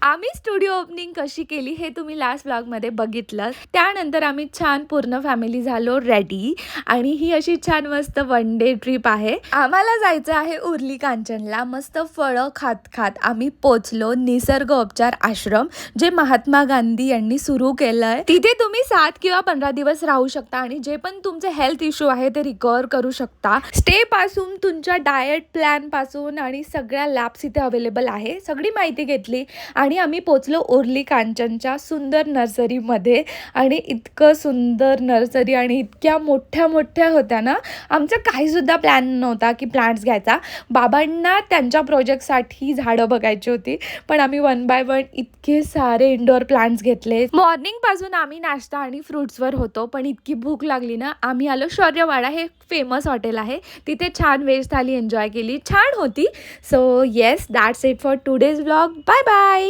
आम्ही studio opening कशी केली हे तुम्ही लास्ट व्लॉगमध्ये बघितलं. त्यानंतर आम्ही छान पूर्ण फॅमिली झालो रेडी आणि ही अशी छान मस्त वन डे ट्रिप आहे. आम्हाला जायचं आहे उरली कांचनला. मस्त फळं खात खात आम्ही पोचलो निसर्गोपचार आश्रम, जे महात्मा गांधी यांनी सुरू केलंय. तिथे तुम्ही 7 किंवा 15 दिवस राहू शकता आणि जे पण तुमचे हेल्थ इश्यू आहे ते रिकवर करू शकता. स्टे पासून तुमच्या डाएट प्लॅन पासून आणि सगळ्या लॅब्स इथे अवेलेबल आहे. सगळी माहिती घेतली आणि आम्ही पोचलो उरली कांचनच्या सुंदर नर्सरीमध्ये. आणि इतकं सुंदर नर्सरी आणि इतक्या मोठ्या मोठ्या होत्या ना, आमचा काहीसुद्धा प्लॅन नव्हता की प्लांट्स घ्यायचा. बाबांना त्यांच्या प्रोजेक्टसाठी झाडं बघायची होती, पण आम्ही वन बाय वन इतके सारे इंडोर प्लांट्स घेतले. मॉर्निंगपासून आम्ही नाश्ता आणि फ्रुट्सवर होतो, पण इतकी भूक लागली ना, आम्ही आलो शौर्यवाडा, हे फेमस हॉटेल आहे. तिथे छान व्हेज थाली एन्जॉय केली, छान होती. So yes, that's it for today's vlog. Bye bye.